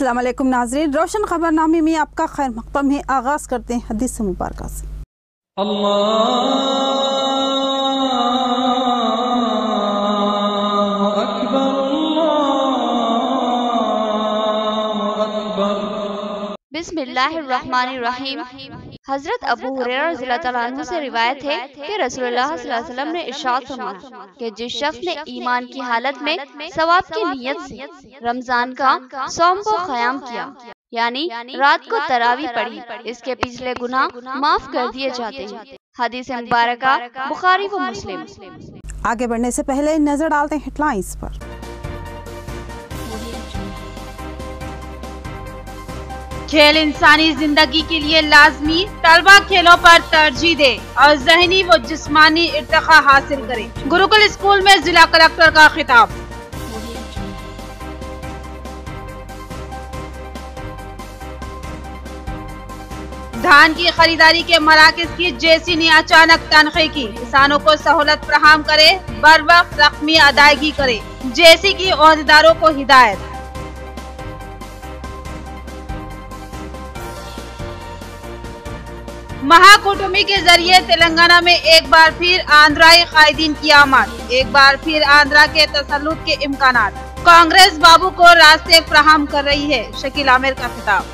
अस्सलाम वालेकुम नाज़रीन, रोशन खबरनामे में आपका खैर मक़दम है। आगाज़ करते हैं हदीस मुबारक से। बिस्मिल्लाहिर्रहमानिर्रहीम। हजरत अबू हुरैरा रज़ियल्लाहु तआला अन्हु से रिवायत है कि रसूलुल्लाह सल्लल्लाहु अलैहि वसल्लम ने इरशाद फरमाया कि जिस शख्स ने ईमान की हालत में सवाब की नीयत से रमजान का सौम को क़याम किया, यानी रात को तरावी पढ़ी, इसके पिछले गुनाह माफ कर दिए जाते हैं। हदीस मुबारका बुखारी व मुस्लिम। आगे बढ़ने से पहले नजर डालते हैं हेडलाइंस पर। खेल इंसानी जिंदगी के लिए लाजमी, तलबा खेलों पर तरजीह दे और ज़हनी व जिस्मानी इर्तिका हासिल करें। गुरुकुल स्कूल में जिला कलेक्टर का खिताब। धान की खरीदारी के मराकज की जेसी ने अचानक तनख़ीह की। किसानों को सहूलत फराहम करे, बर वक्त रकमी अदायगी करे, जेसी की ओहदेदारों को हिदायत। महाकुटुंबी के जरिए तेलंगाना में एक बार फिर आंध्राई कायदीन की आमद, एक बार फिर आंध्रा के तसल्लुत के इम्कानात। कांग्रेस बाबू को रास्ते फराहम कर रही है, शकील आमिर का खिताब।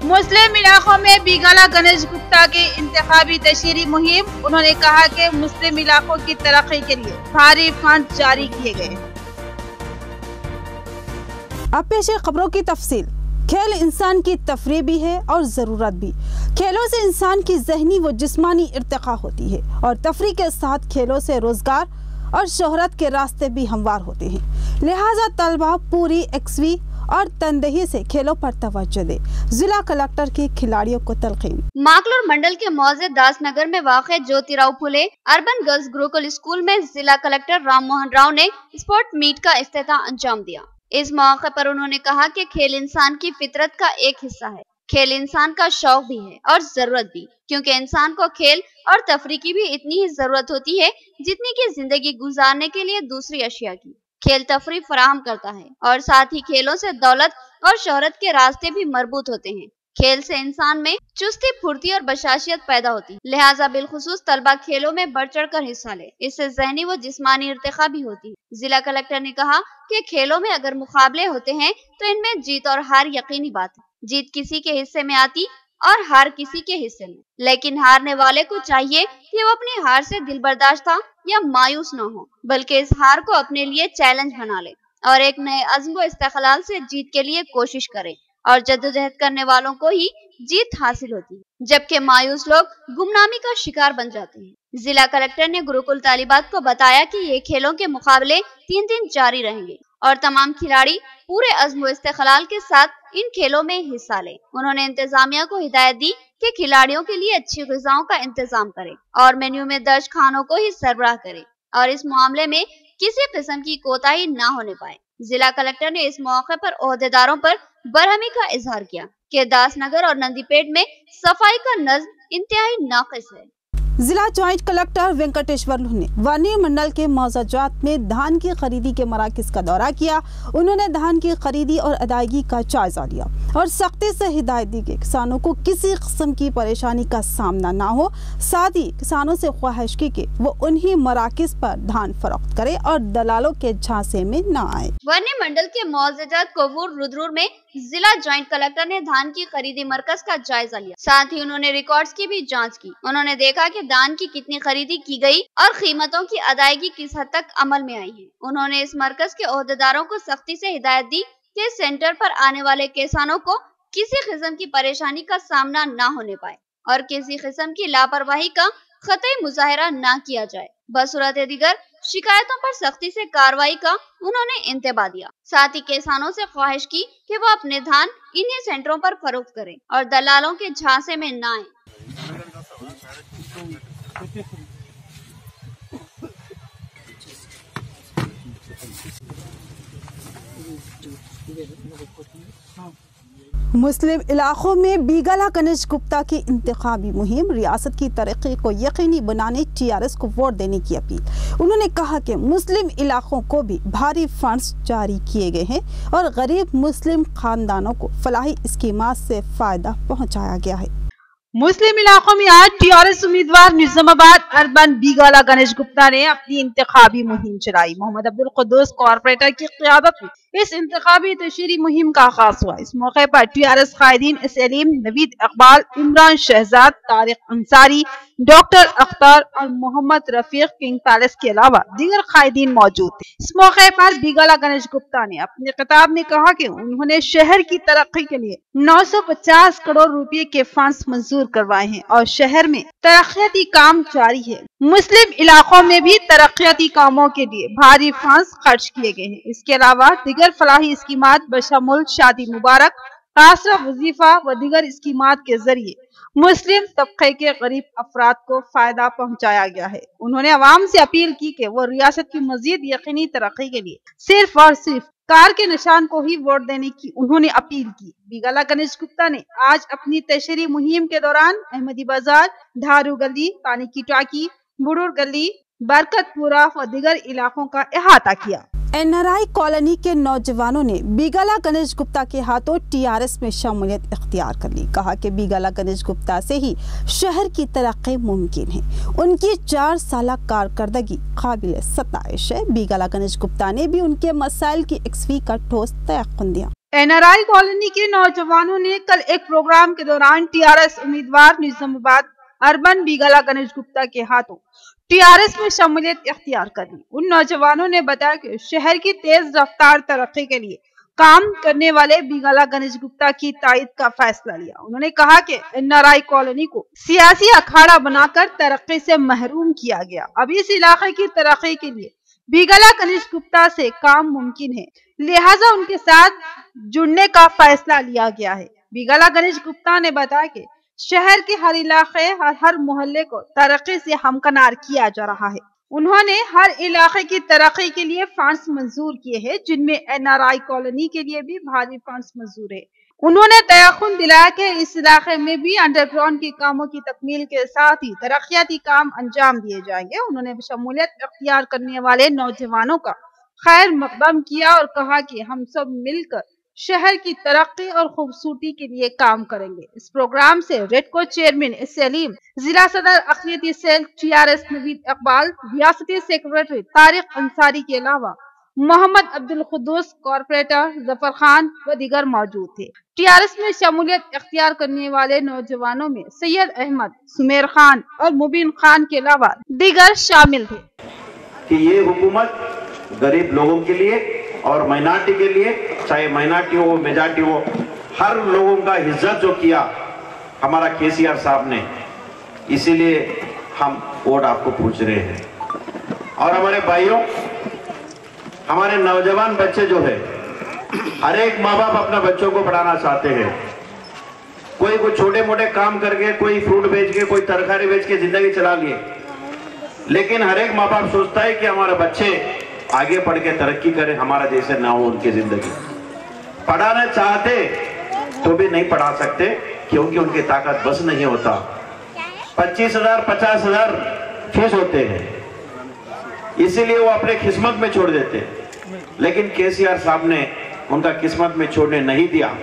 मुस्लिम इलाकों में बिगाला गणेश गुप्ता की इंतखाबी तशहीरी मुहिम। उन्होंने कहा कि मुस्लिम इलाकों की तरक्की के लिए भारी फंड जारी किए गए। अब पेश है खबरों की तफसील। खेल इंसान की तफरीह भी है और ज़रूरत भी। खेलों से इंसान की ज़हनी व जिस्मानी इर्तिका होती है और तफरीह के साथ खेलों से रोज़गार और शोहरत के रास्ते भी हमवार होते हैं। लिहाजा तलबा पूरी एक्सवी और तनदेही से खेलों पर तवज्जो दे। जिला कलेक्टर के खिलाड़ियों को तलकीन। माकलूर मंडल के मौजे दासनगर में वाक़े Jyotirao Phule urban girls Gurukul school में जिला कलेक्टर राम मोहन राव ने स्पोर्ट मीट का इफ्तिताह अंजाम दिया। इस मौके पर उन्होंने कहा कि खेल इंसान की फितरत का एक हिस्सा है। खेल इंसान का शौक भी है और जरूरत भी, क्योंकि इंसान को खेल और तफरीह की भी इतनी ही जरूरत होती है जितनी की जिंदगी गुजारने के लिए दूसरी अशिया की। खेल तफरीह फराहम करता है और साथ ही खेलों से दौलत और शोहरत के रास्ते भी मरबूत होते हैं। खेल से इंसान में चुस्ती, फुर्ती और बशाशियत पैदा होती है। लिहाजा बिलखुसूस तलबा खेलों में बढ़ चढ़ कर हिस्सा ले, इससे ज़हनी व जिस्मानी इर्तिका भी होती है। जिला कलेक्टर ने कहा कि खेलों में अगर मुकाबले होते हैं तो इनमें जीत और हार यकीनी बात है। जीत किसी के हिस्से में आती और हार किसी के हिस्से में, लेकिन हारने वाले को चाहिए कि वो अपनी हार से दिल बर्दाश्ता या मायूस न हो, बल्कि इस हार को अपने लिए चैलेंज बना ले और एक नए अज़्म व इस्तेक़लाल से जीत के लिए कोशिश करे। और जद्दोजहद करने वालों को ही जीत हासिल होती है, जबकि मायूस लोग गुमनामी का शिकार बन जाते हैं। जिला कलेक्टर ने गुरुकुल तालिबात को बताया कि ये खेलों के मुकाबले 3 दिन जारी रहेंगे और तमाम खिलाड़ी पूरे अज़्म व इस्तेक़लाल के साथ इन खेलों में हिस्सा लें। उन्होंने इंतजामिया को हिदायत दी कि खिलाड़ियों के लिए अच्छी ग़िज़ाओं का इंतजाम करें और मेन्यू में दर्ज खानों को ही सरबराह करें और इस मामले में किसी किस्म की कोताही न होने पाए। जिला कलेक्टर ने इस मौके पर ओहदेदारों पर बरहमी का इजहार किया कि दासनगर और नंदीपेट में सफाई का नज़्म इंतहाई नाक़िस है। जिला ज्वाइंट कलेक्टर वेंकटेश्वरलू ने वानी मंडल के मौज़ाजात में धान की खरीदी के मराकज़ का दौरा किया। उन्होंने धान की खरीदी और अदायगी का जायजा लिया और सख्ती से हिदायत दी कि किसानों को किसी किस्म की परेशानी का सामना ना हो। साथ ही किसानों से ख्वाहिश की कि वो उन्हीं मराकज़ पर धान फरोख्त करे और दलालों के झांसे में न आए। वानी मंडल के मौज़ाजात कोवूर रुद्रुर में जिला ज्वाइंट कलेक्टर ने धान की खरीदी मरकज का जायजा लिया। साथ ही उन्होंने रिकॉर्ड्स की भी जांच की। उन्होंने देखा कि धान की कितनी खरीदी की गई और कीमतों की अदायगी किस हद तक अमल में आई है। उन्होंने इस मरकज के ओहदेदारों को सख्ती से हिदायत दी कि सेंटर पर आने वाले किसानों को किसी किस्म की परेशानी का सामना न होने पाए और किसी किस्म की लापरवाही का खतई मुजाहरा न किया जाए। बसूरत दीगर शिकायतों पर सख्ती से कार्रवाई का उन्होंने इंतबाह दिया। साथ ही किसानों से ख्वाहिश की कि वो अपने धान इन्हीं सेंटरों पर फरोख्त करें और दलालों के झांसे में न आए। मुस्लिम इलाकों में बीगला गणेश गुप्ता की इंतखाबी मुहिम, रियासत की तरक्की को यकीनी बनाने टीआरएस को वोट देने की अपील। उन्होंने कहा कि मुस्लिम इलाकों को भी भारी फंड्स जारी किए गए हैं और गरीब मुस्लिम खानदानों को फलाही स्कीमात से फायदा पहुंचाया गया है। मुस्लिम इलाकों में आज टीआरएस उम्मीदवार निजामाबाद अर्बन बीगला गणेश गुप्ता ने अपनी इंतखाबी मुहिम चलाई। मोहम्मद अब्दुल कुद्दूस कॉर्पोरेटर की क़यादत में इस इंतखाबी तशरीह मुहिम का आगाज हुआ। इस मौके पर टीआरएस कायदीन सलीम, नवीद इकबाल, इमरान शहजाद, तारिक अंसारी, डॉक्टर अख्तर और मोहम्मद रफीक किंग पैलेस के अलावा दीगर कायदीन मौजूद थे। इस मौके पर बीगला गणेश गुप्ता ने अपने खिताब में कहा कि उन्होंने शहर की तरक्की के लिए 950 करोड़ रुपए के फंड्स मंजूर करवाए हैं और शहर में तरक्याती काम जारी है। मुस्लिम इलाकों में भी तरक्याती कामों के लिए भारी फंड्स खर्च किए गए हैं। इसके अलावा दीगर फलाही स्कीमात बशमुल शादी मुबारक, आसरा वजीफा व दीगर स्कीमात के जरिए मुस्लिम तबके के गरीब अफराद को फायदा पहुंचाया गया है। उन्होंने अवाम से अपील की कि वो रियासत की मजीद यकीनी तरक्की के लिए सिर्फ और सिर्फ कार के निशान को ही वोट देने की उन्होंने अपील की। बीगला गणेश गुप्ता ने आज अपनी तशरीह मुहिम के दौरान अहमदी बाजार, धारू गली, पानी की टाकी, बुड़ूर गली, बरकतपुरा व दीगर इलाकों का अहाता किया। एनआरआई कॉलोनी के नौजवानों ने बीगला गणेश गुप्ता के हाथों टीआरएस में शमूलियत इख्तियार कर ली। कहा कि बीगला गणेश गुप्ता से ही शहर की तरक्की मुमकिन है। उनकी 4 साल कारकर्दगी काबिल सताइश है। बीगला गणेश गुप्ता ने भी उनके मसाइल की एक्सवी का ठोस तयक़ुन दिया। एनआरआई कॉलोनी के नौजवानों ने कल एक प्रोग्राम के दौरान टीआरएस उम्मीदवार निजामाबाद अर्बन बीगला गणेश गुप्ता के हाथों टीआरएस में शमूलियत इख्तियार कर ली। उन नौजवानों ने बताया कि शहर की तेज रफ्तार तरक्की के लिए काम करने वाले बीगला गणेश गुप्ता की तायद का फैसला लिया। उन्होंने कहा कि एनआरआई कॉलोनी को सियासी अखाड़ा बनाकर तरक्की से महरूम किया गया। अब इस इलाके की तरक्की के लिए बीगला गणेश गुप्ता से काम मुमकिन है, लिहाजा उनके साथ जुड़ने का फैसला लिया गया है। बीगला गणेश गुप्ता ने बताया कि शहर के हर इलाके और हर मोहल्ले को तरक्की से हमकनार किया जा रहा है। उन्होंने हर इलाके की तरक्की के लिए फंड्स मंजूर किए हैं, जिनमें एनआरआई कॉलोनी के लिए भी भारी फंड्स मंजूर है। उन्होंने तयक़ुन दिलाया कि इस इलाके में भी अंडरग्राउंड के कामों की तकमील के साथ ही तरक्याती काम अंजाम दिए जाएंगे। उन्होंने शमूलियत इख्तियार करने वाले नौजवानों का खैर मकदम किया और कहा कि हम सब मिलकर शहर की तरक्की और खूबसूरती के लिए काम करेंगे। इस प्रोग्राम से रेडको चेयरमैन सलीम, जिला सदर अक़लियती सेल टीआरएस नवीद इकबाल, रियासती सेक्रेटरी तारिक अंसारी के अलावा मोहम्मद अब्दुल कुद्दूस कॉर्पोरेटर जफर खान व दीगर मौजूद थे। टीआरएस में शमूलियत इख्तियार करने वाले नौजवानों में सैयद अहमद, सुमेर खान और मुबीन खान के अलावा दीगर शामिल थे। कि ये हुकूमत गरीब लोगों के लिए और माइनॉरिटी के लिए, चाहे माइनॉरिटी हो मेजॉरिटी हो, हर लोगों का इज्जत जो किया हमारा केसीआर साहब ने, इसीलिए हम वोट आपको पूछ रहे हैं। और हमारे भाइयों, हमारे नौजवान बच्चे जो है, हर एक माँ बाप अपना बच्चों को पढ़ाना चाहते हैं। कोई कुछ छोटे मोटे काम करके, कोई फ्रूट बेच के, कोई तरकारी बेच के जिंदगी चला लिए, लेकिन हर एक माँ बाप सोचता है कि हमारे बच्चे आगे पढ़ के तरक्की करें, हमारा जैसे ना हो उनकी जिंदगी। पढ़ाना चाहते तो भी नहीं पढ़ा सकते, क्योंकि उनकी ताकत बस नहीं होता। 25,000 50,000 फीस होते हैं, इसीलिए वो अपने किस्मत में छोड़ देते हैं। लेकिन केसीआर साहब ने उनका किस्मत में छोड़ने नहीं दिया।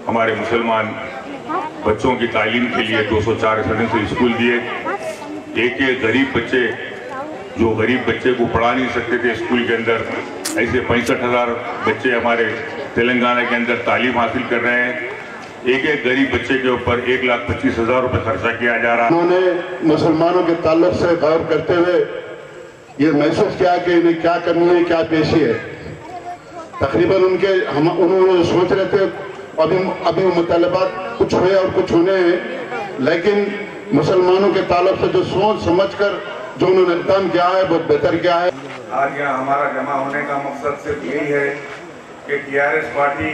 हमारे मुसलमान बच्चों की तालीम के लिए 204 रेसिडेंशियल स्कूल दिए। एक गरीब बच्चे, जो गरीब बच्चे को पढ़ा नहीं सकते थे स्कूल के अंदर, ऐसे 65,000 बच्चे हमारे तेलंगाना के अंदर तालीम हासिल कर रहे हैं। एक गरीब बच्चे के ऊपर 1,25,000 रुपये खर्चा किया जा रहा है। उन्होंने मुसलमानों के ताल्लुक से गौर करते हुए ये महसूस किया कि इन्हें क्या करनी है, क्या पेशी है। तकरीबन उन्होंने सोच रहे थे, अभी मुतालबात कुछ हुए और कुछ होने हैं, लेकिन मुसलमानों के ताल्लुक से जो सोच समझ कर जो उन्होंने इक़दाम किया है बहुत बेहतर किया है। आज यहाँ हमारा जमा होने का मकसद सिर्फ यही है कि टीआरएस पार्टी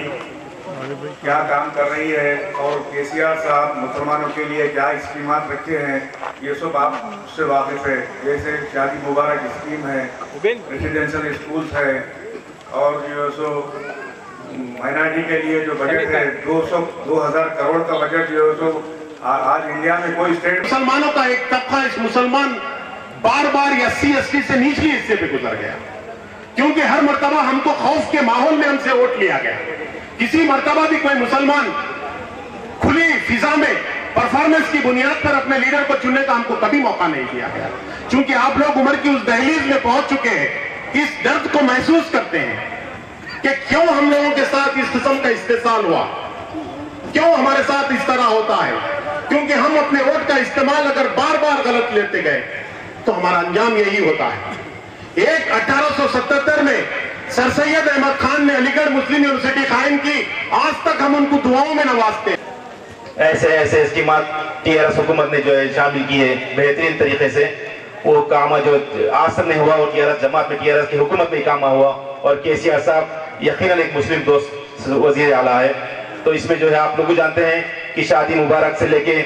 क्या काम कर रही है और केसीआर साहब मुसलमानों के लिए क्या स्कीमात रखे हैं, ये सब आप उससे वाकिफ है। जैसे शादी मुबारक स्कीम है, रेसिडेंशियल स्कूल्स है, और जो सो माइनॉरिटी के लिए जो बजट है 2000 करोड़ का बजट जो है तो आज इंडिया में कोई स्टेट मुसलमानों का एक तबका इस मुसलमान बार बार SC/ST से निचले हिस्से पे गुजर गया, क्योंकि हर मर्तबा हमको खौफ के माहौल में हमसे वोट लिया गया। किसी मर्तबा भी कोई मुसलमान खुली फिजा में परफॉर्मेंस की बुनियाद पर अपने लीडर को चुनने का हमको कभी मौका नहीं दिया गया, क्योंकि आप लोग उम्र की उस दहलीज में पहुंच चुके हैं, इस दर्द को महसूस करते हैं कि क्यों हम लोगों के साथ इस किस्म का इस्तेसाल हुआ, क्यों हमारे साथ इस तरह होता है, क्योंकि हम अपने वोट का इस्तेमाल अगर बार बार गलत लेते गए तो हमारा अंजाम यही होता है। एक 1877 में सर सैयद अहमद खान ने अलीगढ़ मुस्लिम यूनिवर्सिटी कायम की, आज तक हम उनको दुआओं में नवाजते हैं। ऐसे स्कीमात TRS हुकूमत ने जो है शामिल की है बेहतरीन तरीके से, वो काम जो आज तक नहीं हुआ और TRS जमात में TRS की हुकूमत में काम हुआ, और KCR साहब यकीनन एक मुस्लिम दोस्त वजीर आला है। तो इसमें जो है आप लोग जानते हैं कि शादी मुबारक से लेके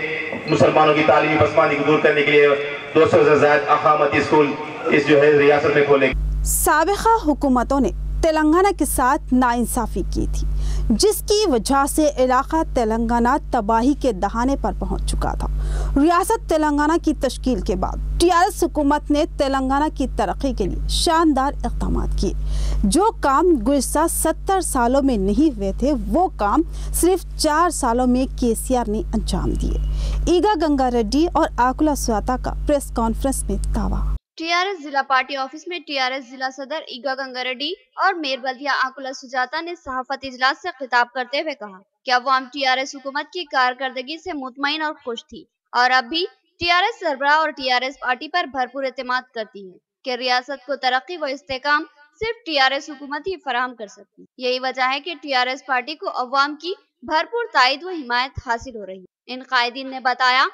मुसलमानों की तालीमी पसमानदी को दूर करने के लिए 200 से ज्यादा अकामती स्कूल इस जो है रियासत में खोले। साबिका हुकूमतों ने तेलंगाना के साथ नाइंसाफी की थी, जिसकी वजह से इलाका तेलंगाना तबाही के दहाने पर पहुंच चुका था। रियासत तेलंगाना की तश्कील के बाद TRS हुकूमत ने तेलंगाना की तरक्की के लिए शानदार इक़दाम किए। जो काम गुज़श्ता 70 सालों में नहीं हुए थे, वो काम सिर्फ 4 सालों में KCR ने अंजाम दिए। ईगा गंगा रेड्डी और आकुला सुजाता का प्रेस कॉन्फ्रेंस में दावा। TRS जिला पार्टी ऑफिस में TRS जिला सदर ईगा गंगा रेड्डी और मेयर बल्दिया आकुला सुजाता ने सहाफती इजलास से खिताब करते हुए कहा कि अवाम TRS हुकूमत की कारकर्दगी से मुतमईन और खुश थी, और अब भी TRS सरबराह और TRS पार्टी पर भरपूर एतमाद करती है कि रियासत को तरक्की व इस्तेकाम सिर्फ TRS हुकूमत ही फराहम कर सकती। यही वजह है कि TRS पार्टी को अवाम की भरपूर तायद व हिमायत हासिल हो रही है। इन कायदीन ने बताया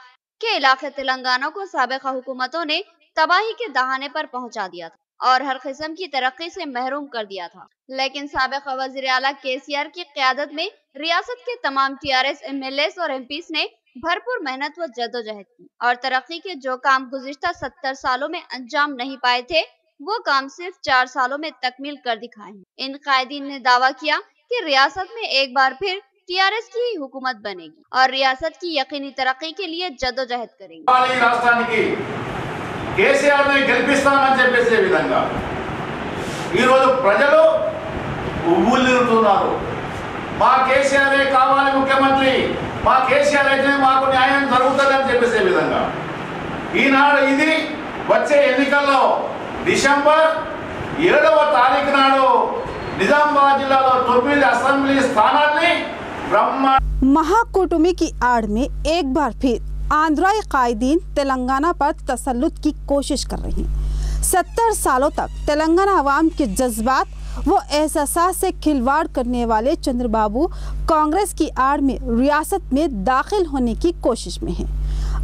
कि इलाके तेलंगाना को साबिका हुकूमतों ने तबाही के दहाने पर पहुंचा दिया था और हर किस्म की तरक्की से महरूम कर दिया था, लेकिन साबिका वज़ीर आला KCR की क़यादत में रियासत के तमाम TRS MLAs और MPs ने भरपूर मेहनत व जद्दोजहद की और तरक्की के जो काम गुज़िश्ता 70 सालों में अंजाम नहीं पाए थे, वो काम सिर्फ 4 सालों में तकमील कर दिखाए हैं। इन कायदीन ने दावा किया कि रियासत में एक बार फिर TRS की ही हुकूमत बनेगी और रियासत की यकीनी तरक्की के लिए जद्दोजहद करेंगे। KCR ని గెలిపిస్తామని చెప్పేసే విధంగా ఈ రోజు ప్రజలు ఉవ్వులిరుతున్నారు। మా KCR కావాలి ముఖ్యమంత్రి, మా KCR అయితే మాకు న్యాయం జరుగుతుందని చెప్పేసే విధంగా ఈనాడు ఇది వచ్చే ఎన్నికల్లో డిసెంబర్ 7వ తారీఖు నాడు నిజామాబాద్ జిల్లాలో 9 అసెంబ్లీ స్థానాల్ని महाकूटमी की आड़ में एक बार फिर आंध्राई कायदीन तेलंगाना पर तसल्लुत की कोशिश कर रही हैं। 70 सालों तक तेलंगाना अवाम के जज्बात वो एहसास से खिलवाड़ करने वाले चंद्रबाबू कांग्रेस की आड़ में रियासत में दाखिल होने की कोशिश में हैं।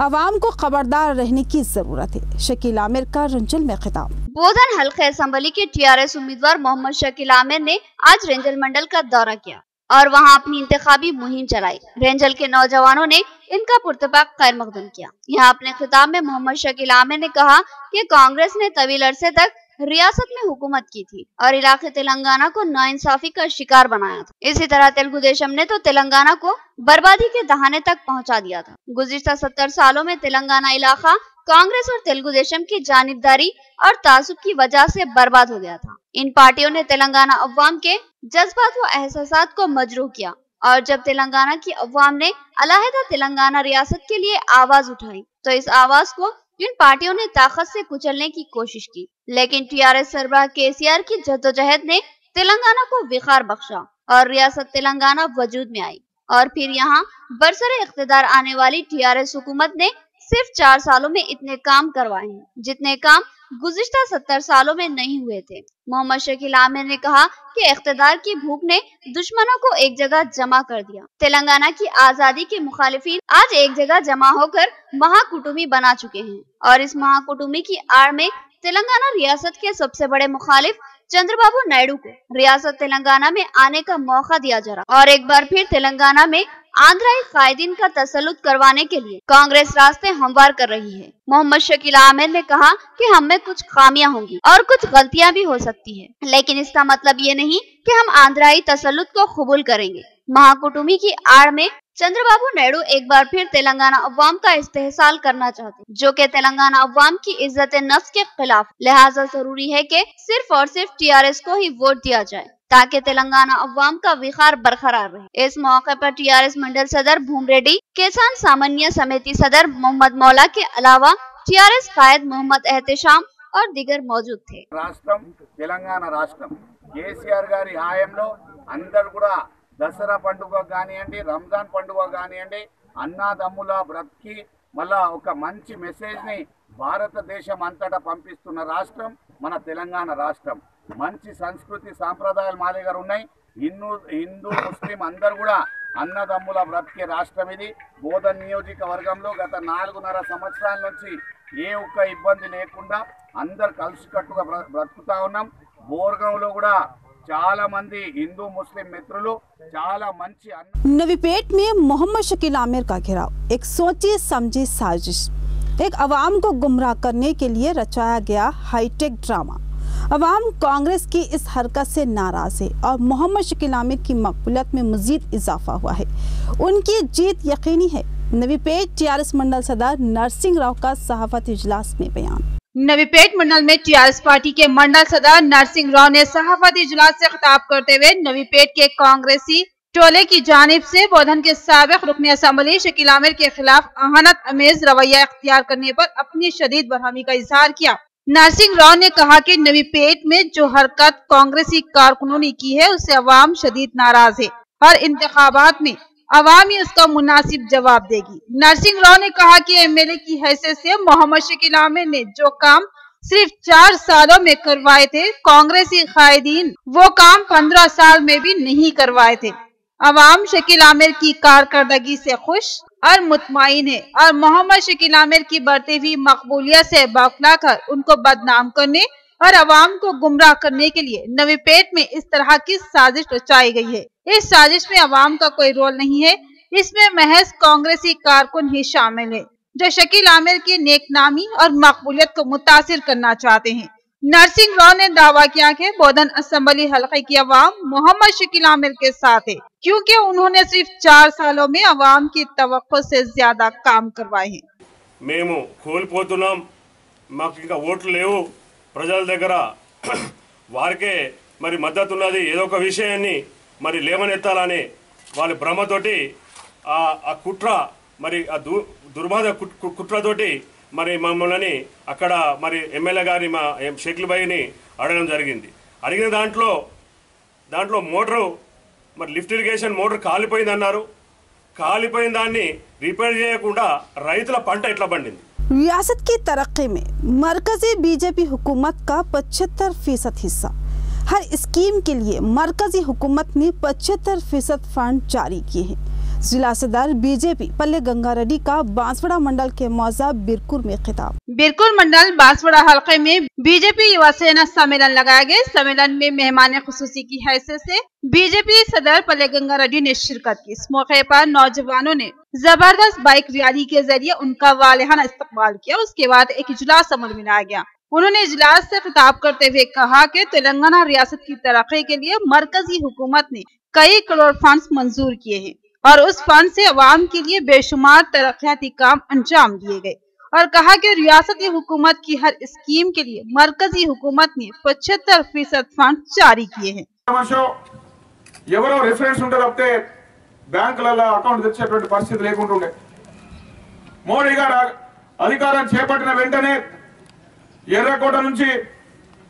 अवाम को खबरदार रहने की जरूरत है। शकील आमिर का रंजल में खिताब। बोधन हल्के असम्बली के TRS उम्मीदवार मोहम्मद शकील आमिर ने आज रेंजल मंडल का दौरा किया और वहां अपनी इंतखाबी मुहिम चलाई। रेंजल के नौजवानों ने इनका पुरतपाक खैर मकदम किया। यहाँ अपने खिताब में मोहम्मद शकील आमिर ने कहा कि कांग्रेस ने तवील अरसे तक रियासत में हुकूमत की थी और इलाके तेलंगाना को नाइंसाफी का शिकार बनाया था। इसी तरह तेलुगु देशम ने तो तेलंगाना को बर्बादी के दहाने तक पहुंचा दिया था। गुज़िश्ता 70 सालों में तेलंगाना इलाका कांग्रेस और तेलुगु देशम की जानिबदारी और तासुब की वजह से बर्बाद हो गया था। इन पार्टियों ने तेलंगाना अवाम के जज्बात व एहसासात को मजरूह किया और जब तेलंगाना की अवाम ने अलहदा तेलंगाना रियासत के लिए आवाज उठाई तो इस आवाज को इन पार्टियों ने ताकत से कुचलने की कोशिश की, लेकिन TRS सरबराह KCR की जद्दोजहद ने तेलंगाना को विकार बख्शा और रियासत तेलंगाना वजूद में आई। और फिर यहाँ बरसरे इख्तिदार आने वाली TRS हुकूमत ने सिर्फ 4 सालों में इतने काम करवाए हैं जितने काम गुज़िश्ता 70 सालों में नहीं हुए थे। मोहम्मद शकील आमिर ने कहा कि इख्तिदार की भूख ने दुश्मनों को एक जगह जमा कर दिया। तेलंगाना की आजादी के मुखालिफिन आज एक जगह जमा होकर महाकुटुमी बना चुके हैं और इस महाकुटुमी की आड़ में तेलंगाना रियासत के सबसे बड़े मुखालिफ चंद्रबाबू नायडू को रियासत तेलंगाना में आने का मौका दिया जा रहा और एक बार फिर तेलंगाना में आंध्राई कायदीन का तसल्लुत करवाने के लिए कांग्रेस रास्ते हमवार कर रही है। मोहम्मद शकील आमिर ने कहा कि हम में कुछ खामियां होंगी और कुछ गलतियां भी हो सकती है, लेकिन इसका मतलब ये नहीं कि हम आंध्राई तसल्लुत को कबूल करेंगे। महाकुटुंबी की आड़ में चंद्रबाबू नायडू एक बार फिर तेलंगाना अवाम का इस्तेहसाल करना चाहते हैं, जो कि तेलंगाना अवाम की इज्जत नफ्स के खिलाफ। लिहाजा जरूरी है कि सिर्फ और सिर्फ टीआरएस को ही वोट दिया जाए ताकि तेलंगाना अवाम का विखार बरकरार रहे। इस मौके पर टीआरएस मंडल सदर भूम रेड्डी, किसान सामान्य समिति सदर मोहम्मद मौला के अलावा टीआरएस कायद मोहम्मद एहतेशाम और दीगर मौजूद थे। రాష్ట్రం తెలంగాణ రాష్ట్రం కేసీఆర్ గారి హాయంలో అందరూ కూడా దసరా పండుగ కానివ్వండి, రంజాన్ పండుగ కానివ్వండి, అన్నాదమ్ముల బ్రతికి మళ్ళా ఒక మంచి మెసేజ్ ని భారతదేశం అంతటా పంపిస్తున్న రాష్ట్రం మన తెలంగాణ రాష్ట్రం. మంచి సంస్కృతి సాంప్రదాయాలు మా దగ్గర ఉన్నాయి. హిందూ ముస్లిం అందరూ కూడా అన్నదమ్ముల బ్రతికే రాష్ట్రం ఇది. బోధన్ నియోజకవర్గంలో గత 4.5 సంవత్సరాల నుంచి ఏ ఒక్క ఇబ్బంది లేకుండా అందరు కలిసికట్టుగా బ్రతుకుతా ఉన్నాం. బోర్గంలో కూడా చాలా మంది हिंदू मुस्लिम मित्रुలు చాలా మంచి नवीपेट में मोहम्मद शकील आमिर का घेराव एक सोची समझी साजिश, एक अवाम को गुमराह करने के लिए रचाया गया हाईटेक ड्रामा। अवाम कांग्रेस की इस हरकत से नाराज है और मोहम्मद शकील आमिर की मकबूलियत में मजीद इजाफा हुआ है। उनकी जीत यकीनी है। नवीपेट टीआरएस मंडल सदर नरसिंह राव का सहाफती इजलास में बयान। नवीपेट मंडल में टीआरएस पार्टी के मंडल सदर नरसिंह राव ने सहाफती इजलास से खिताब करते हुए नवीपेट के कांग्रेसी टोले की जानिब से बोधन के साबिक रुकन असम्बली शकील आमिर के खिलाफ अहानत अमेज रवैया इख्तियार करने पर अपनी शदीद बरहमी का इजहार किया। नरसिंह राव ने कहा कि नवीपेट में जो हरकत कांग्रेसी कारकुनों ने की है उससे अवाम शदीद नाराज है और इंतखाबात में अवाम ही उसका मुनासिब जवाब देगी। नरसिंह राव ने कहा कि एमएलए की हैसियत से मोहम्मद शकील आमिर ने जो काम सिर्फ 4 सालों में करवाए थे, कांग्रेसी कायदीन वो काम 15 साल में भी नहीं करवाए थे। अवाम शकील आमिर की कारकर्दगी से खुश और मुतमईन है और मोहम्मद शकील आमिर की बढ़ती हुई मकबूलियत से बौखला कर उनको बदनाम करने और अवाम को गुमराह करने के लिए नवीपेट में इस तरह की साजिश रचाई गई है। इस साजिश में अवाम का कोई रोल नहीं है, इसमें महज कांग्रेसी कारकुन ही शामिल है जो शकील आमिर की नेकनामी और मकबूलियत को मुतासिर करना चाहते हैं। नरसिंह राव ने दावा किया कि बोधन असेंबली हलके की अवाम मोहम्मद शकील आमिर के साथ है क्योंकि उन्होंने सिर्फ 4 सालों में अवाम की तवक्को से ज्यादा काम करवाए हैं। మేము కోల్పోతున్నాం, మాకు ఇంకా ఓట్లు లేవు, ప్రజల దగ్గర వారికే మరి మద్దతు ఉన్నది, ఏదో ఒక విషయాన్ని మరి లేవనెత్తాలని వాళ్ళ భ్రమతోటి ఆ కుట్ర మరి ఆ దుర్మార్గ కుట్రతోటి మరి మమ్మల్ని అక్కడ మరి ఎమ్మెల్యే గారి మా షకీల్ భాయ్ని అడగడం జరిగింది. అడిగిన దాంట్లో మోటారు మరి లిఫ్ట్ ఇరిగేషన్ మోటార్ కాలిపోయింది అన్నారు. కాలిపోయిన దాన్ని రిపేర్ చేయకుండా రైతుల పంట ఎట్లా పండింది? रियासत की तरक्की में मरकजी बीजेपी हुकूमत का 75% हिस्सा। हर स्कीम के लिए मरकजी हुकूमत ने 75% फंड जारी किए हैं। जिला सदर बीजेपी पल्ले गंगा रेड्डी का बांसवाड़ा मंडल के मौजा बिरकुर में खिताब। बिरकुर मंडल बांसवाड़ा हलके में बीजेपी युवा सेना सम्मेलन लगाया गया। सम्मेलन में मेहमान खुसूसी की हैसियत से बीजेपी सदर पल्ले गंगा रेड्डी ने शिरकत की। इस मौके पर नौजवानों ने जबरदस्त बाइक रैली के जरिए उनका वालिहाना इस्तकबाल किया। उसके बाद एक इजलास अमल में लाया गया। उन्होंने इजलास से खिताब करते हुए कहा कि तेलंगाना रियासत की तरक्की के लिए मरकजी हुकूमत ने कई करोड़ फंड्स मंजूर किए हैं और उस फंड से अवाम के लिए बेशुमार तरक्याती काम अंजाम दिए गए और कहा कि रियासती हुकूमत की हर स्कीम के लिए मरकजी हुकूमत ने 75% फंड जारी किए हैं। ఎవరో రిఫరెన్స్ ఉంటే తప్పితే బ్యాంకులలో అకౌంట్ తెచ్చేటువంటి పరిస్థితి లేకుంటుండే. మోడీ గారు అధికారం చేపట్టిన వెంటనే ఎర్రకోట నుంచి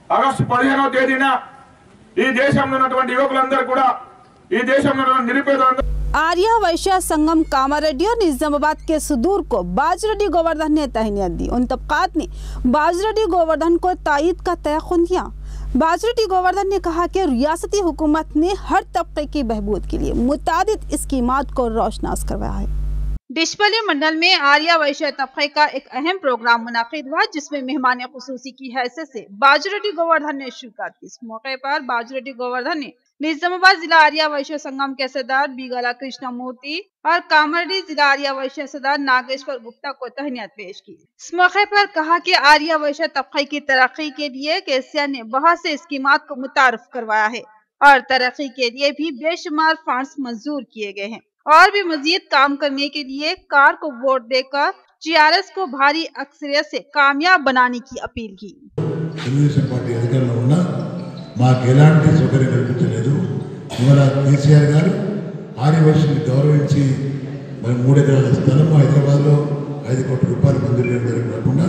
ఆగస్టు 15వ తేదీన ఈ దేశంలో ఉన్నటువంటి యువకులందరూ కూడా ఈ దేశంలో ఉన్న నిరుపేదలందరూ आर्या वैश्य संगम कामारेड्डी और निजामाबाद के सुदूर को बाजरेड्डी गोवर्धन ने तहनीत दी। उन तबकात ने बाजरेड्डी गोवर्धन को तायद का तयक़ुन दिया। बाजरेड्डी गोवर्धन ने कहा कि रियासती हुकूमत ने हर तबके की बहबूद के लिए मुतादिद स्कीमात को रोशनास करवाया है। डिशपल्ली मंडल में आर्या वैश्य तबके का एक अहम प्रोग्राम मुनाकिद हुआ, जिसमें मेहमान खुसूसी की हैसियत से बाजू रेड्डी गोवर्धन ने शिरकत की। इस मौके पर बाजू रेड्डी गोवर्धन ने निजामाबाद जिला आर्या वैश्य संगम के सरदार बीगला कृष्ण मूर्ति और कामरेड्डी जिला आर्या वैश्य सरदार नागेश्वर गुप्ता को तहनीत पेश की। इस मौके पर कहा कि आर्या वैश्य तबके की तरक्की के लिए केसीआर ने बहुत से स्कीमात को मुतारफ करवाया है और तरक्की के लिए भी बेशुमार फंड्स मंजूर किए गए हैं और भी मजीद काम करने के लिए कार को वोट देकर टीआरएस को भारी अक्सरियत से कामयाब बनाने की अपील की। తెలుగుదేశం పార్టీ అధికారంలో ఉన్న మాకు ఎలాంటి సౌకర్యం కల్పించలేదు। ఇవాళ కేసీఆర్ గారు ఆర్యవైశ్యుని గౌరవించి మరి 3 ఎకరాల స్థలం హైదరాబాద్లో 5 కోట్ల రూపాయలు మంజూరు చేయడం కాకుండా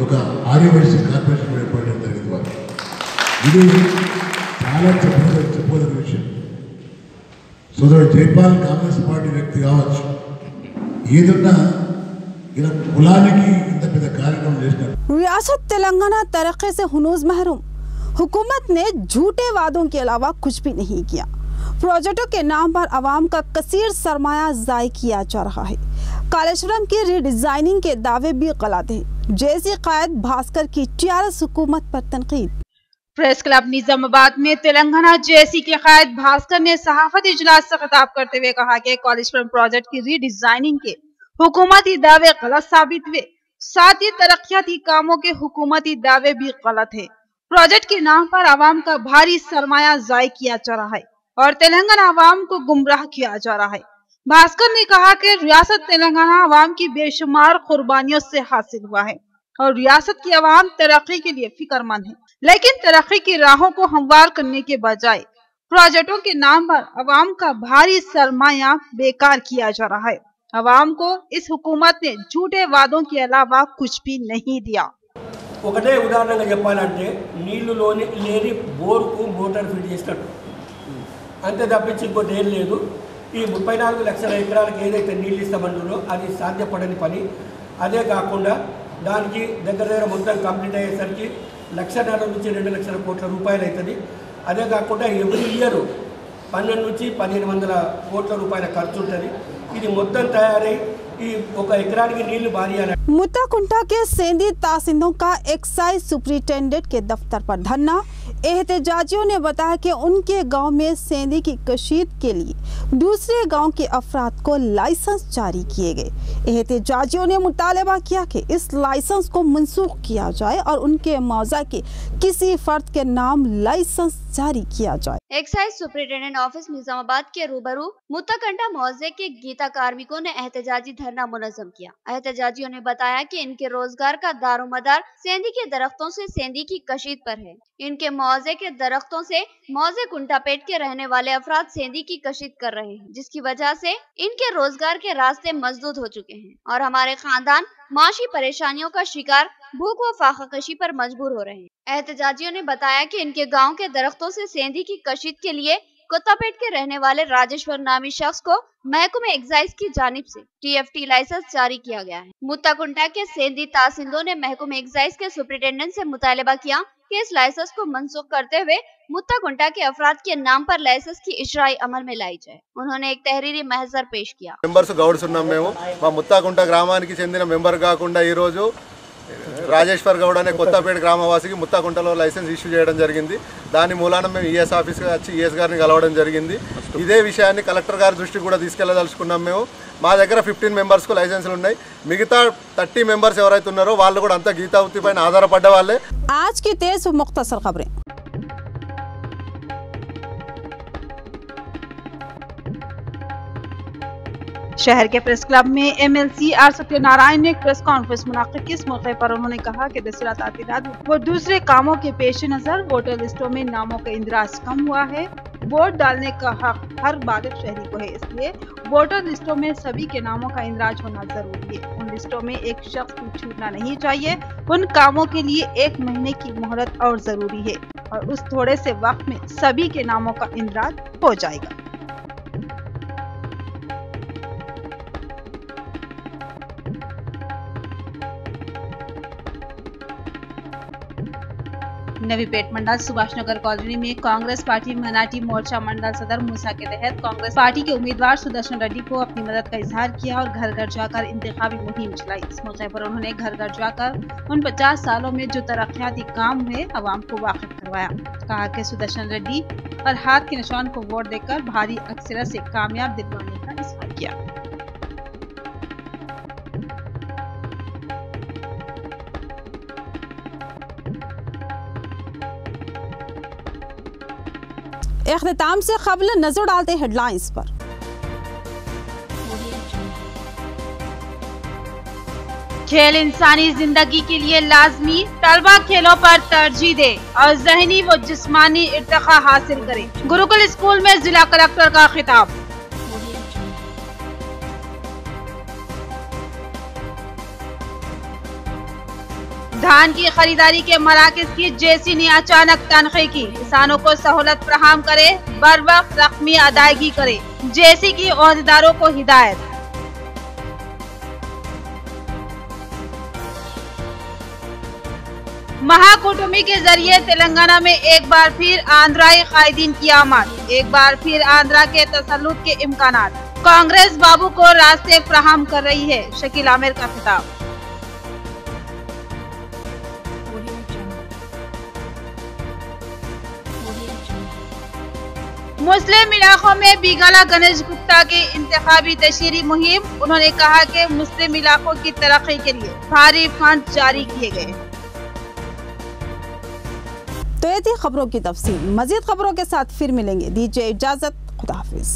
ఒక ఆర్యవైశ్య కార్పొరేషన్ ఏర్పాటు చేయడం జరిగింది। వారు ఇది చాలా చెప్పదగిన విషయం। సోదరుడు జైపాల్ కాంగ్రెస్ పార్టీ వ్యక్తి కావచ్చు, ఏదన్నా ఇలా కులానికి ఇంత పెద్ద కార్యక్రమం చేసినారు। रियासत तेलंगाना तरक्की से हुनूज महरूम, हुकूमत ने झूठे वादों के अलावा कुछ भी नहीं किया। प्रोजेक्टों के नाम पर आवाम का कसीर सरमाया ज़ाय किया जा रहा है। कालेश्वरम की रीडिजाइनिंग के दावे भी गलत हैं। जैसी कायद भास्कर की टीआरएस हुकूमत पर तनकीद। प्रेस क्लब निजामाबाद में तेलंगाना जेसी के कायद भास्कर ने सहाफती इजलास से खिताब करते हुए कहा कि कालेश्वरम प्रोजेक्ट की रीडिजाइनिंग के हुकूमती दावे गलत साबित हुए, साथ ही तरक्याती कामों के हुकूमती दावे भी गलत है। प्रोजेक्ट के नाम पर आवाम का भारी सरमाया ज़ाय किया जा रहा है और तेलंगाना आवाम को गुमराह किया जा रहा है। भास्कर ने कहा कि रियासत तेलंगाना आवाम की बेशुमार कुर्बानियों से हासिल हुआ है और रियासत की आवाम तरक्की के लिए फिक्रमंद है, लेकिन तरक्की की राहों को हमवार करने के बजाय प्रोजेक्टों के नाम पर आवाम का भारी सरमाया बेकार किया जा रहा है। आवाम को इस हुकूमत ने झूठे वादों के अलावा कुछ भी नहीं दिया। ఒకటే ఉదాహరణగా చెప్పాలంటే నీళ్లు లేని బోర్కు మోటార్ ఫిట్ చేసినట్టు, అంతే తప్పించి ఇంకోటి ఏం లేదు। ఈ 34 లక్షల ఎకరాలకు ఏదైతే నీళ్ళు ఇస్తామన్నారో అది సాధ్యపడని పని। అదే కాకుండా దానికి దగ్గర మొత్తం కంప్లీట్ అయ్యేసరికి 1.5 నుంచి 2 లక్షల కోట్ల రూపాయలు అవుతుంది। అదే కాకుండా ఎవ్రీ ఇయర్ 12 నుంచి 1500 కోట్ల రూపాయల ఖర్చు ఉంటుంది। ఇది మొత్తం తయారై ఈ ఒక ఎకరానికి నీళ్లు బారియాలి। मुत्ताकुंटा के सेंधी तासिंदों का एक्साइज सुपरिटेंडेंट के दफ्तर पर धरना। एहतजाजियों ने बताया कि उनके गांव में सेंधी की कशीद के लिए दूसरे गांव के अफराद को लाइसेंस जारी किए गए। एहतजाजियों ने मुतालबा किया कि इस लाइसेंस को मनसूख किया जाए और उनके मौजा के किसी फर्द के नाम लाइसेंस जारी किया जाए। एक्साइज सुपरिटेंडेंट ऑफिस निजामाबाद के रूबरू मुत्ताकुंटा मौजे के गीता कार्मिकों ने एहतजाजी धरना मुनज़्ज़म किया। एहतजाजियों ने बताया कि इनके रोजगार का दारोमदार सेंधी के दरख्तों से सेंधी की कशीद पर है। इनके मौजे के दरख्तों से मौजे कुंटापेट के रहने वाले अफराद सेंधी की कशीद कर रहे हैं, जिसकी वजह से इनके रोजगार के रास्ते मसदूद हो चुके हैं और हमारे खानदान माशी परेशानियों का शिकार भूख व फाकाकशी पर मजबूर हो रहे हैं। एहतजाजियों ने बताया कि इनके गांव के दरख्तों से सेंधी की कशीद के लिए कुत्तापेट के रहने वाले राजेश्वर नामी शख्स को महकमे एक्साइज की जानिब से टीएफटी लाइसेंस जारी किया गया है। मुत्ताकुंटा के सेंधी तासिंदों ने महकमे एक्साइज के सुपरिटेंडेंट से मुतालबा किया कि इस लाइसेंस को मनसूख करते हुए मुत्ताकुंटा के अफराद के नाम पर लाइसेंस की इजराई अमल में लाई जाए। उन्होंने एक तहरीरी महजर पेश किया। మెంబర్స్ గౌడ్స్ ఉన్నాం మేము। మా ముత్తాకుంట గ్రామానికి చెందిన మెంబర్ కాకుండా ఈ రోజు రాజేశ్వర్ గౌడ్ అనే కొత్తపేట గ్రామవాసికి ముత్తాకుంటలో లైసెన్స్ ఇష్యూ చేయడం జరిగింది। దాని మూలాన మేము ఈఎస్ ఆఫీస్కి వచ్చి ఈఎస్ గారిని కలవడం జరిగింది। ఇదే విషయాన్ని కలెక్టర్ గారి దృష్టికి కూడా తీసుకెళ్లదలుచుకున్నాం మేము। మా దగ్గర 15 మెంబర్స్కు లైసెన్సులు ఉన్నాయి। మిగతా 30 మెంబర్స్ ఎవరైతే ఉన్నారో వాళ్ళు కూడా అంతా గీతావృత్తి పైన ఆధారపడ్డ వాళ్ళే। आज की तेज व मुख्तसर खबरें। शहर के प्रेस क्लब में एमएलसी आर सत्यनारायण ने प्रेस कॉन्फ्रेंस मुनाकिद की। इस मौके पर उन्होंने कहा कि दशहरा तातीलात व दूसरे कामों के पेश नजर वोटर लिस्टों में नामों का इंदराज कम हुआ है। वोट डालने का हक हर बालिग शहरी को है, इसलिए वोटर लिस्टों में सभी के नामों का इंदराज होना जरूरी है। उन लिस्टों में एक शख्स भी छूटना नहीं चाहिए। उन कामों के लिए 1 महीने की मोहलत और जरूरी है और उस थोड़े से वक्त में सभी के नामों का इंदराज हो जाएगा। नवी पेट मंडल सुभाष नगर कॉलोनी में कांग्रेस पार्टी मराठी मोर्चा मंडल सदर मूसा के तहत कांग्रेस पार्टी के उम्मीदवार सुदर्शन रेड्डी को अपनी मदद का इजहार किया और घर घर जाकर इंतखाबी मुहिम चलाई। इस मौके पर उन्होंने घर घर जाकर उन 50 सालों में जो तरक्याती काम हुए अवाम को वाकिफ करवाया। कहा कि सुदर्शन रेड्डी और हाथ के निशान को वोट देकर भारी अक्सरियत से कामयाब दिलवाने का इजहार किया। इख्तिताम से क़ब्ल नजर डालते हेडलाइंस पर। खेल इंसानी जिंदगी के लिए लाजमी, तलबा खेलों पर तरजीह दे और ज़हनी व जिस्मानी इर्तिका हासिल करे। गुरुकुल स्कूल में जिला कलेक्टर का खिताब। धान की खरीदारी के मराकज की जेसी ने अचानक तनखी की। किसानों को सहूलत फराहम करे, बर वक्त रकमी अदायगी करे, जेसी की ओहदेदारों को हिदायत। महाकुटुंबी के जरिए तेलंगाना में एक बार फिर आंध्राई कायदीन की आमद, एक बार फिर आंध्रा के तसल्लुत के इम्कानात। कांग्रेस बाबू को रास्ते फराहम कर रही है, शकील आमिर का खिताब। मुस्लिम इलाकों में बिगाला गणेश गुप्ता की इंतखाबी तशहीरी मुहिम। उन्होंने कहा कि मुस्लिम इलाकों की तरक्की के लिए भारी फंड जारी किए गए। तो ये थी खबरों की तफसील। मजीद खबरों के साथ फिर मिलेंगे। दीजिए इजाजत, खुदा हाफिज।